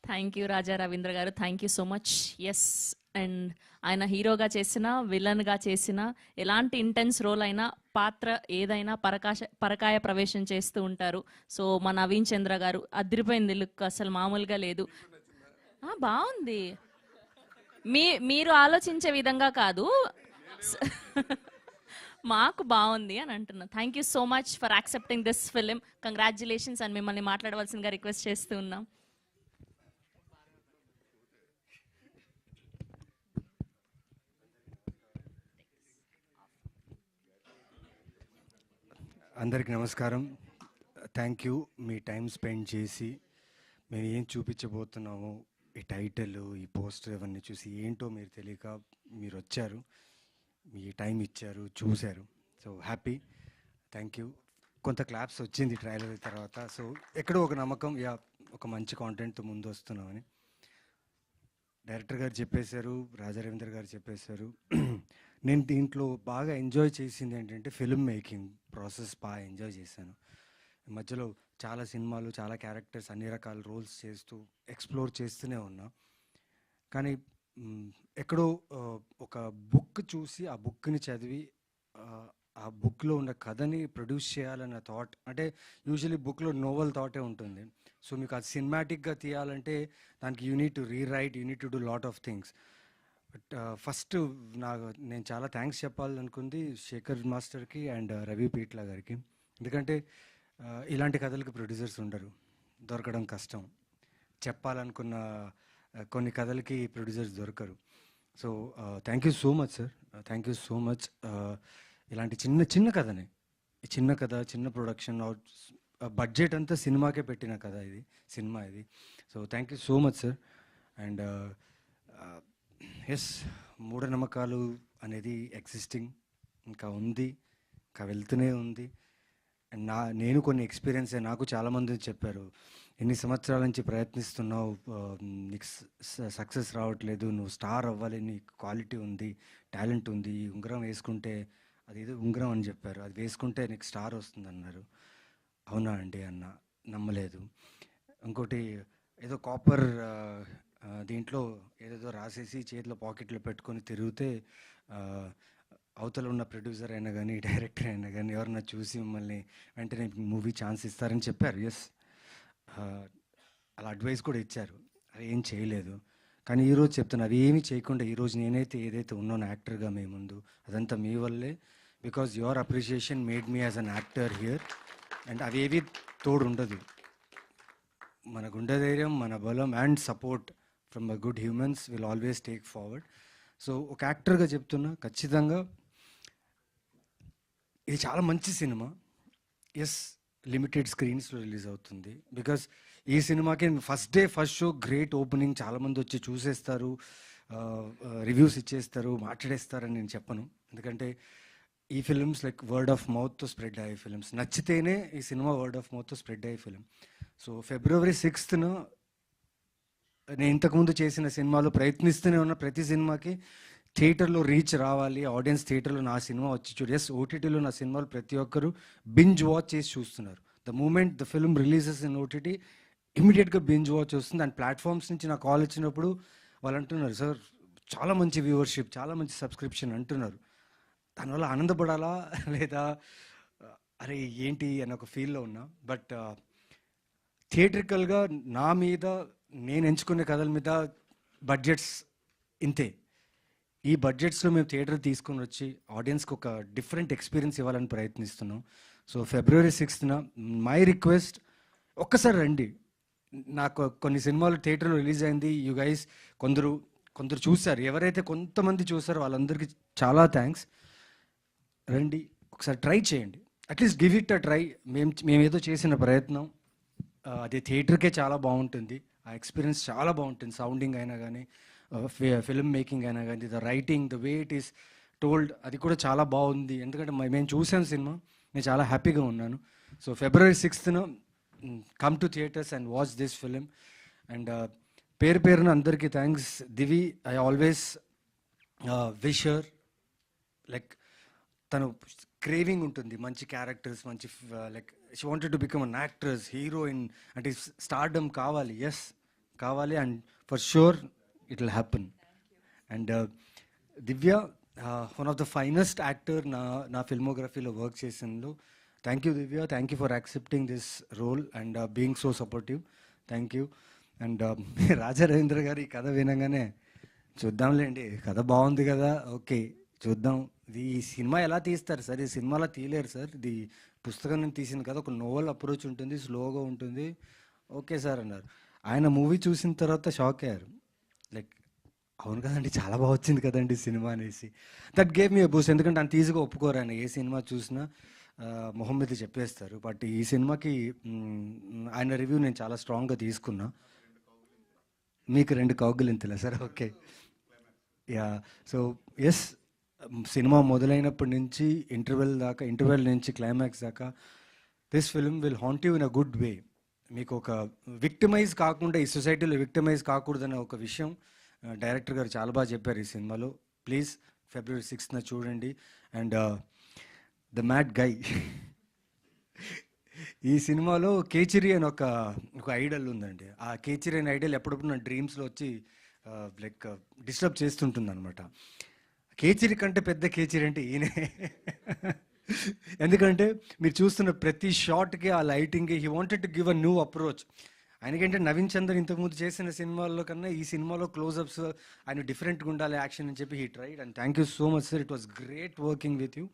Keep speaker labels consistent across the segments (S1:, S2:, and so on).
S1: Thank you Raja Ravindra garu, thank you so much. Yes, and ఆయన హీరోగా చేసిన, విలన్గా చేసిన, ఎలాంటి ఇంటెన్స్ రోల్ అయినా, పాత్ర ఏదైనా పరకాయ ప్రవేశం చేస్తూ ఉంటారు. సో మా నవీన్ చంద్ర గారు అదిరిపోయింది, లుక్ అసలు మామూలుగా లేదు. బాగుంది, మీరు ఆలోచించే విధంగా కాదు, మాకు బాగుంది అని అంటున్నా. Thank you so much for accepting this film. Congratulations అని మిమ్మల్ని మాట్లాడవలసిందిగా రిక్వెస్ట్ చేస్తూ ఉన్నాం.
S2: అందరికి నమస్కారం. Thank you me time spend చేసి మేము ఏం చూపించబోతున్నాము, ఈ టైటిల్, ఈ పోస్టర్ ఇవన్నీ చూసి ఏంటో మీరు తెలియక మీరు వచ్చారు, మీ టైం ఇచ్చారు, చూశారు. So happy, thank you. కొంత క్లాప్స్ వచ్చింది ట్రైలర్ తర్వాత. సో ఎక్కడో ఒక నమ్మకం, ఒక మంచి కాంటెంట్తో ముందు వస్తున్నామని. డైరెక్టర్ గారు చెప్పేశారు, రాజా రవీంద్ర గారు చెప్పేశారు. నేను దీంట్లో బాగా ఎంజాయ్ చేసింది ఏంటంటే ఫిల్మ్ మేకింగ్ ప్రాసెస్ బాగా ఎంజాయ్ చేశాను. మధ్యలో చాలా సినిమాలు, చాలా క్యారెక్టర్స్, అన్ని రకాల రోల్స్ చేస్తూ ఎక్స్ప్లోర్ చేస్తూనే ఉన్నా. కానీ ఎక్కడో ఒక బుక్ చూసి ఆ బుక్ని చదివి ఆ బుక్లో ఉన్న కథని ప్రొడ్యూస్ చేయాలన్న థాట్, అంటే యూజువలీ బుక్లో నోవెల్ థాటే ఉంటుంది. సో మీకు అది సినిమాటిక్గా తీయాలంటే దానికి you need to rewrite, you need to do lot of things. But first నేను చాలా థ్యాంక్స్ చెప్పాలనుకుంది శేఖర్ మాస్టర్కి అండ్ రవి పీట్ల గారికి. ఎందుకంటే ఇలాంటి కథలకు ప్రొడ్యూసర్స్ ఉండరు, దొరకడం కష్టం. చెప్పాలనుకున్న కొన్ని కథలకి ప్రొడ్యూసర్స్ దొరకరు. So thank you so much sir, thank you so much. ఇలాంటి చిన్న కథనే, చిన్న కథ, చిన్న ప్రొడక్షన్, బడ్జెట్ అంతా సినిమాకే పెట్టిన కథ ఇది, సినిమా ఇది. So thank you so much sir. And yes, మూఢనమ్మకాలు అనేది ఎగ్జిస్టింగ్ ఇంకా ఉంది, ఇంకా వెళ్తూనే ఉంది. అండ్ నేను కొన్ని ఎక్స్పీరియన్స్, నాకు చాలామంది చెప్పారు, ఎన్ని సంవత్సరాల నుంచి ప్రయత్నిస్తున్నావు, నీకు సక్సెస్ రావట్లేదు, నువ్వు స్టార్ అవ్వాలి, నీకు క్వాలిటీ ఉంది, టాలెంట్ ఉంది, ఈ ఉంగరం వేసుకుంటే, అది ఏదో ఉంగరం అని చెప్పారు, అది వేసుకుంటే నీకు స్టార్ వస్తుంది అన్నారు. అవునా అండి అన్న, నమ్మలేదు. ఇంకోటి ఏదో కాపర్ దీంట్లో ఏదేదో రాసేసి చేతిలో పాకెట్లో పెట్టుకొని తిరిగితే అవతల ఉన్న ప్రొడ్యూసర్ అయినా కానీ, డైరెక్టర్ అయినా కానీ ఎవరన్నా చూసి మిమ్మల్ని వెంటనే మూవీ ఛాన్స్ ఇస్తారని చెప్పారు. ఎస్, అలా అడ్వైస్ కూడా ఇచ్చారు, అది ఏం చేయలేదు. కానీ ఈరోజు చెప్తున్నా, అవి ఏమీ చేయకుండా ఈరోజు నేనైతే ఏదైతే ఉన్నానో యాక్టర్గా మీ ముందు, అదంతా మీ వల్లే. Because your appreciation made me as an actor here. And అవేవి తోడు ఉండదు, మన గుండె ధైర్యం, మన బలం and support from the good humans will always take forward. So ఒక యాక్టర్గా చెప్తున్నా, ఖచ్చితంగా ఇది చాలా మంచి సినిమా. ఎస్, లిమిటెడ్ స్క్రీన్స్లో రిలీజ్ అవుతుంది. బికాస్ ఈ సినిమాకి first day first show great opening, చాలామంది వచ్చి చూసేస్తారు, రివ్యూస్ ఇచ్చేస్తారు, మాట్లాడేస్తారని నేను చెప్పను. ఎందుకంటే ఈ ఫిల్మ్స్ లైక్ వర్డ్ ఆఫ్ మౌత్తో స్ప్రెడ్ అయ్యే ఫిల్మ్స్, నచ్చితేనే ఈ సినిమా వర్డ్ ఆఫ్ మౌత్తో స్ప్రెడ్ అయ్యే ఫిల్మ్. సో February 6th నేను ఇంతకుముందు చేసిన సినిమాలు ప్రయత్నిస్తూనే ఉన్న ప్రతి సినిమాకి థియేటర్లో రీచ్ రావాలి, ఆడియన్స్ థియేటర్లో నా సినిమా వచ్చి చూడు. ఎస్, ఓటీటీలో నా సినిమాలు ప్రతి ఒక్కరు బింజ్ వాచ్ చేసి చూస్తున్నారు. The moment the film releases in OTT, ఇమీడియట్గా బింజ్ వాచ్ వస్తుంది. అండ్ ప్లాట్ఫామ్స్ నుంచి నాకు కాల్ వచ్చినప్పుడు వాళ్ళు అంటున్నారు, సార్ చాలా మంచి వ్యూవర్షిప్, చాలా మంచి సబ్స్క్రిప్షన్ అంటున్నారు. దానివల్ల ఆనందపడాలా లేదా అరే ఏంటి అని ఒక ఫీల్లో ఉన్నా. బట్ థియేట్రికల్గా నా మీద, నేను ఎంచుకునే కథల మీద బడ్జెట్స్ ఇంతే. ఈ బడ్జెట్స్లో మేము థియేటర్ తీసుకొని వచ్చి ఆడియన్స్కి ఒక డిఫరెంట్ ఎక్స్పీరియన్స్ ఇవ్వాలని ప్రయత్నిస్తున్నాం. So February 6th my request, ఒక్కసారి రండి. నాకు కొన్ని సినిమాలు థియేటర్లో రిలీజ్ అయింది, యూ గైస్ కొందరు చూశారు, ఎవరైతే కొంతమంది చూసారో వాళ్ళందరికీ చాలా థ్యాంక్స్. రండి, ఒకసారి ట్రై చేయండి, at least give it a try. మేమేదో చేసిన ప్రయత్నం అది థియేటర్కే చాలా బాగుంటుంది, ఆ ఎక్స్పీరియన్స్ చాలా బాగుంటుంది. సౌండింగ్ అయినా కానీ, ఫిల్మ్ మేకింగ్ అయినా కానీ, the writing, the way it is told, అది కూడా చాలా బాగుంది. ఎందుకంటే మేము చూసాను సినిమా, నేను చాలా హ్యాపీగా ఉన్నాను. So February 6th come to theatres and watch this film. And పేరున అందరికీ thanks. Divi, I always wish her, like తను క్రేవింగ్ ఉంటుంది మంచి క్యారెక్టర్స్, మంచి like she wanted to become an actress, heroine, అంటే స్టార్డమ్ కావాలి. ఎస్, కావాలి, and for sure it will happen. And Divya, one of the finest actor నా ఫిల్మోగ్రఫీలో వర్క్ చేసినందులో thank you Divya, thank you for accepting this role and being so supportive. Thank you. And Raja Ravindra garu ఈ కథ వినగానే చూద్దాంలేండి, కథ బాగుంది కదా, ఓకే చూద్దాం, ఇది ఈ సినిమా ఎలా తీస్తారు సార్, ఈ సినిమాలో తీయలేరు సార్, ఇది పుస్తకం నుంచి తీసిన కదా, ఒక నోవెల్ అప్రోచ్ ఉంటుంది, స్లోగా ఉంటుంది, ఓకే సార్ అన్నారు. ఆయన మూవీ చూసిన తర్వాత షాక్ అయ్యారు, లైక్ అవును కదండి చాలా బాగా వచ్చింది కదండి సినిమా అనేసి. That gave me Boost. ఎందుకంటే అంత ఈజీగా ఒప్పుకోరు ఆయన, ఏ సినిమా చూసినా మొహం మీద చెప్పేస్తారు. బట్ ఈ సినిమాకి ఆయన రివ్యూ నేను చాలా స్ట్రాంగ్గా తీసుకున్నా. మీకు 2 కౌగులింతలా sir? Okay, ya. So yes, సినిమా మొదలైనప్పటి నుంచి ఇంటర్వెల్ నుంచి క్లైమాక్స్ దాకా this film will haunt you in a good way. మీకు ఒక విక్టిమైజ్ కాకుండా, ఈ సొసైటీలో విక్టిమైజ్ కాకూడదనే ఒక విషయం డైరెక్టర్ గారు చాలా బాగా చెప్పారు ఈ సినిమాలో. ప్లీజ్ February 6th చూడండి. అండ్ ద మ్యాడ్ గై, ఈ సినిమాలో కేచిరి అని ఒక ఐడల్ ఉందండి. ఆ కేచిరి అనే ఐడల్ ఎప్పుడప్పుడు నా డ్రీమ్స్లో వచ్చి లైక్ డిస్టర్బ్ చేస్తుంటుంది అనమాట. కేచిరి కంటే పెద్ద కేచిరి అంటే ఈయనే. ఎందుకంటే మీరు చూస్తున్న ప్రతి షాట్కి ఆ లైటింగ్కి he wanted to give a new approach. ఆయనకంటే నవీన్ చందర్ ఇంతకుముందు చేసిన సినిమాల్లో కన్నా ఈ సినిమాలో క్లోజప్స్ ఆయన డిఫరెంట్గా ఉండాలి యాక్షన్ అని చెప్పి he tried. And thank you so much sir, it was great working with you.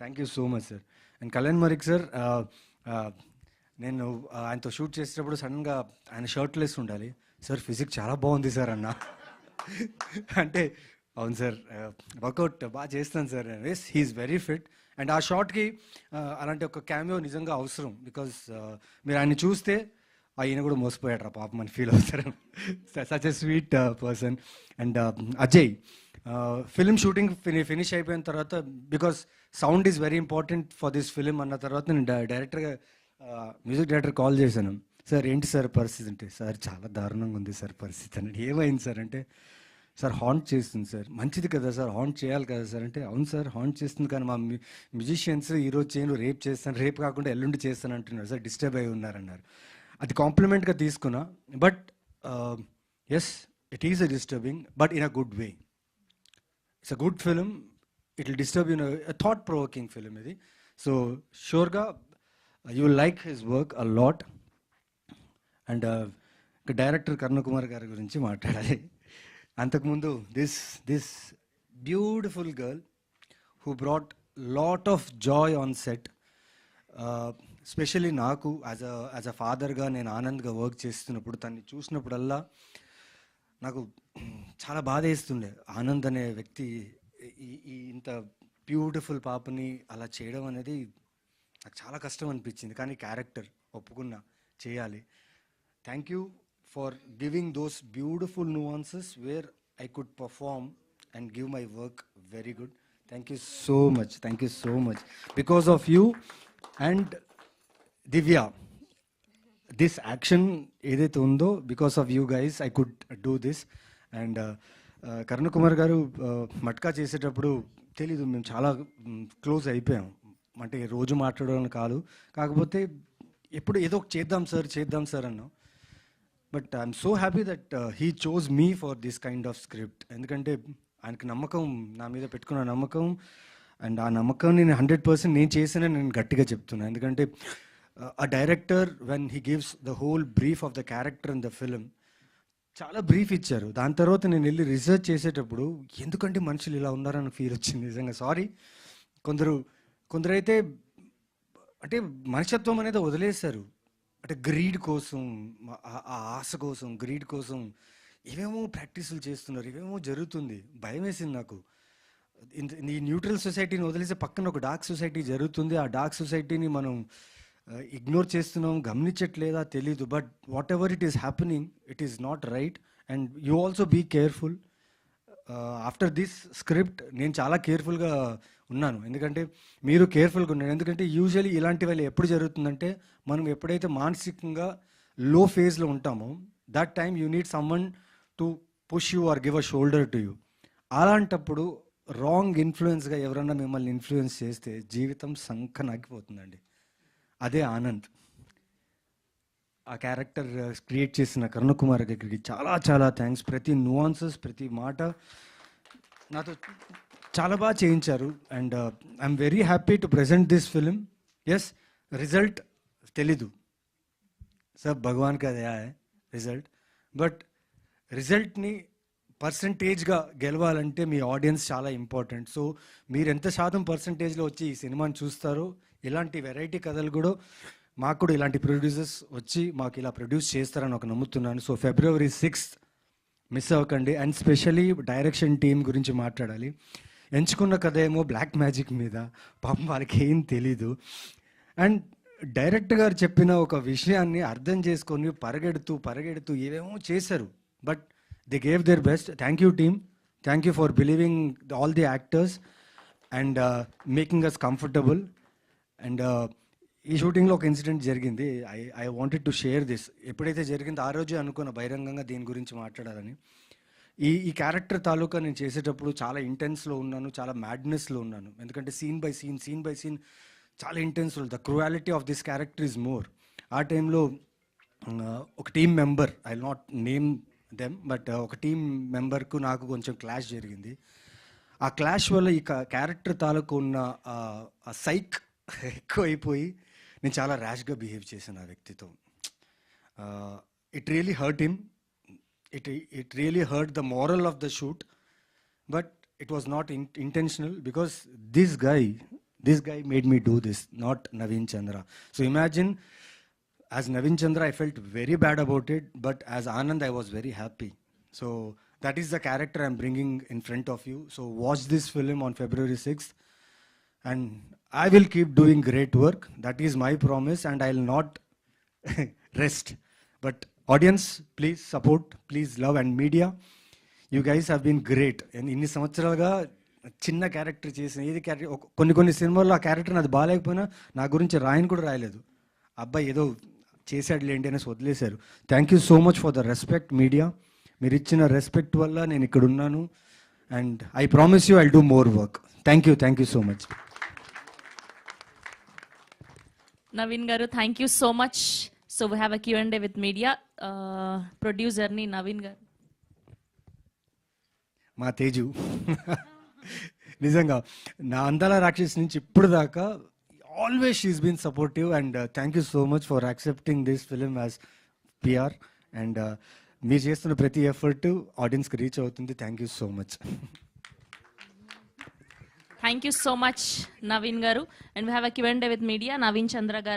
S2: Thank you so much sir. And Kalyan Marik sir, నేను ఆయనతో షూట్ చేసేటప్పుడు సడన్గా ఆయన షర్ట్లెస్ ఉండాలి, సార్ ఫిజిక్ చాలా బాగుంది సార్ అన్న. అంటే అవును సార్, వర్కౌట్ బాగా చేస్తాను sir. Yes, he's very fit. And ఆ షాట్కి అలాంటి ఒక క్యామియో నిజంగా అవసరం. బికాజ్ మీరు ఆయన్ని చూస్తే ఈయన కూడా మోసపోయాడు రా పాపం అని ఫీల్ అవుతారు. Such a sweet person. And Ajay, film shooting finish అయిపోయిన తర్వాత, because sound is very important for this film అన్న తర్వాత నేను డైరెక్టర్గా మ్యూజిక్ డైరెక్టర్ కాల్ చేశాను. సార్ ఏంటి సార్ పరిస్థితి అంటే, సార్ చాలా దారుణంగా ఉంది సార్ పరిస్థితి అని. ఏమైంది సార్ అంటే, సార్ హాంట్ చేస్తుంది సార్. మంచిది కదా సార్, హాంట్ చేయాలి కదా సార్ అంటే, అవును సార్ హాంట్ చేస్తుంది, కానీ మా మ్యూజిషియన్స్ ఈరోజు చేయను రేపు చేస్తాను, రేపు కాకుండా ఎల్లుండి చేస్తాను అంటున్నారు సార్, డిస్టర్బ్ అయి ఉన్నారన్నారు. అది కాంప్లిమెంట్గా తీసుకున్నా. But yes, it is a disturbing, but in a good way. It's a good film, it will disturb you, thought provoking film ఇది. సో షూర్గా you will like his work a lot. And director Karunakumar గారి గురించి మాట్లాడాలి. అంతకుముందు this beautiful girl who brought lot of joy on set. Specially నాకు as a ఫాదర్గా నేను ఆనంద్గా వర్క్ చేస్తున్నప్పుడు తన్ని చూసినప్పుడల్లా నాకు చాలా బాధ వేస్తుండే. ఆనంద్ అనే వ్యక్తి ఈ ఇంత బ్యూటిఫుల్ పాపని అలా చేయడం అనేది నాకు చాలా కష్టం అనిపించింది. కానీ క్యారెక్టర్ ఒప్పుకున్నా, చేయాలి. Thank you for giving those beautiful nuances where I could perform and give my work very good. Thank you so much, thank you so much. Because of you and Divya, this action ఏదైతే ఉందో, because of you guys I could do this. And Karunakumar గారు మట్కా చేసేటప్పుడు తెలీదు, మేము చాలా close అయిపోయాం. అంటే రోజు మాట్లాడడం కాదు, కాకపోతే ఎప్పుడు ఏదో చేద్దాం సార్ అన్నాం. But I'm so happy that he chose me for this kind of script. ఎందుకంటే ఆయనకి నమ్మకం, నా మీద పెట్టుకున్న నమ్మకం. అండ్ ఆ నమ్మకాన్ని నేను 100% నేను చేసానని నేను గట్టిగా చెప్తున్నాను. ఎందుకంటే a director, when he gives the whole brief of the character in the film, చాలా బ్రీఫ్ ఇచ్చారు. దాని తర్వాత నేను వెళ్ళి రీసెర్చ్ చేసేటప్పుడు ఎందుకంటే మనుషులు ఇలా ఉన్నారని ఫీల్ వచ్చింది నిజంగా. సారీ, కొందరైతే అంటే మనుషత్వం అనేది వదిలేశారు. అంటే గ్రీడ్ కోసం, ఆ ఆశ కోసం, గ్రీడ్ కోసం ఏమేమో ప్రాక్టీసులు చేస్తున్నారు, ఏమేమో జరుగుతుంది. భయం వేసింది నాకు. ఈ న్యూట్రల్ సొసైటీని వదిలేసి పక్కన ఒక డార్క్ సొసైటీ జరుగుతుంది. ఆ డార్క్ సొసైటీని మనం ఇగ్నోర్ చేస్తున్నాం, గమనించట్లేదా తెలీదు. But whatever it is happening, it is not right. And you also be careful. After this script నేను చాలా కేర్ఫుల్గా ఉన్నాను. ఎందుకంటే మీరు కేర్ఫుల్గా ఉన్నారు. ఎందుకంటే యూజువల్లీ ఇలాంటి వాళ్ళు ఎప్పుడు జరుగుతుందంటే, మనం ఎప్పుడైతే మానసికంగా లో ఫేజ్లో ఉంటామో, that time you need someone to push you or give a shoulder to you. అలాంటప్పుడు రాంగ్ ఇన్ఫ్లుయెన్స్గా ఎవరన్నా మిమ్మల్ని ఇన్ఫ్లుయెన్స్ చేస్తే జీవితం సంకనాగిపోతుందండి. అదే ఆనంద్. ఆ క్యారెక్టర్ క్రియేట్ చేసిన కరుణ కుమార్ దగ్గరికి చాలా చాలా థ్యాంక్స్. ప్రతి nuances, ప్రతి మాట నాతో చాలా బాగా చేయించారు. And I'm very happy to present this film. Yes, result తెలీదు, सब भगवान का दया है రిజల్ట్. బట్ రిజల్ట్ని పర్సంటేజ్గా గెలవాలంటే మీ ఆడియన్స్ చాలా ఇంపార్టెంట్. సో మీరు ఎంత శాతం పర్సంటేజ్లో వచ్చి ఈ సినిమాని చూస్తారో, ఇలాంటి వెరైటీ కథలు కూడా మాకు కూడా ఇలాంటి ప్రొడ్యూసర్స్ వచ్చి మాకు ఇలా ప్రొడ్యూస్ చేస్తారని ఒక నమ్ముతున్నాను. సో February 6th మిస్ అవ్వకండి. అండ్ స్పెషలీ డైరెక్షన్ టీం గురించి మాట్లాడాలి. ఎంచుకున్న కథ ఏమో బ్లాక్ మ్యాజిక్ మీద, పాపం వాళ్ళకి ఏం తెలీదు. అండ్ డైరెక్టర్ గారు చెప్పిన ఒక విషయాన్ని అర్థం చేసుకొని పరిగెడుతూ ఏవేమో చేశారు. But they gave their best. Thank you team, thank you for believing all the actors and making us comfortable. And ఈ షూటింగ్లో ఒక ఇన్సిడెంట్ జరిగింది. I wanted to share this. ఎప్పుడైతే జరిగిందో ఆ రోజే అనుకున్న బహిరంగంగా దీని గురించి మాట్లాడాలని. ఈ క్యారెక్టర్ తాలూకా నేను చేసేటప్పుడు చాలా ఇంటెన్స్లో ఉన్నాను, చాలా మ్యాడ్నెస్లో ఉన్నాను. ఎందుకంటే సీన్ బై సీన్ చాలా intense. The cruelty of this character is more. ఆ టైంలో ఒక team member, I will not name them, but ఒక టీమ్ మెంబర్కు నాకు కొంచెం క్లాష్ జరిగింది. ఆ క్లాష్ వల్ల ఈ క్యారెక్టర్ తాలూకు ఉన్న సైక్ ఎక్కువ అయిపోయి నేను చాలా ర్యాష్గా బిహేవ్ చేశాను ఆ వ్యక్తితో. It really hurt him, it really hurt the moral of the shoot, but it was not intentional because this guy made me do this, not Naveen Chandra. So imagine, as Naveen Chandra I felt very bad about it, but as Anand I was very happy. So that is the character I'm bringing in front of you. So watch this film on February 6th and I will keep doing great work. That is my promise and I'll not rest. But audience, please support, please love, and media, you guys have been great. And ఇన్ని సంవత్సరాలుగా చిన్న character చేసిన ఏది character, కొన్ని సినిమాల్లో ఆ character అది బాగాలేకపోయినా నా గురించి రాయని కూడా రాయలేదు. అబ్బాయి ఏదో చేశాడు లేండి అనేసి వదిలేశారు. Thank you so much for the respect media. మీరు ఇచ్చిన రెస్పెక్ట్ వల్ల నేను ఇక్కడ ఉన్నాను. And I promise you I'll do more work. Thank you so much.
S1: Naveen garu, thank you so much. So we have a Q&A with media. ప్రొడ్యూసర్ని నవీన్ గారు.
S2: మా తేజు నిజంగా నా అందాల రాక్షస్ నుంచి ఇప్పుడు దాకా always she's been supportive. And thank you so much for accepting this film as PR. And మీరు చేస్తున్న ప్రతి ఎఫర్ట్ ఆడియన్స్కి రీచ్ అవుతుంది. Thank you so much.
S1: Thank you so much Naveen garu. And we have a Q&A with media. Naveen Chandra గారు.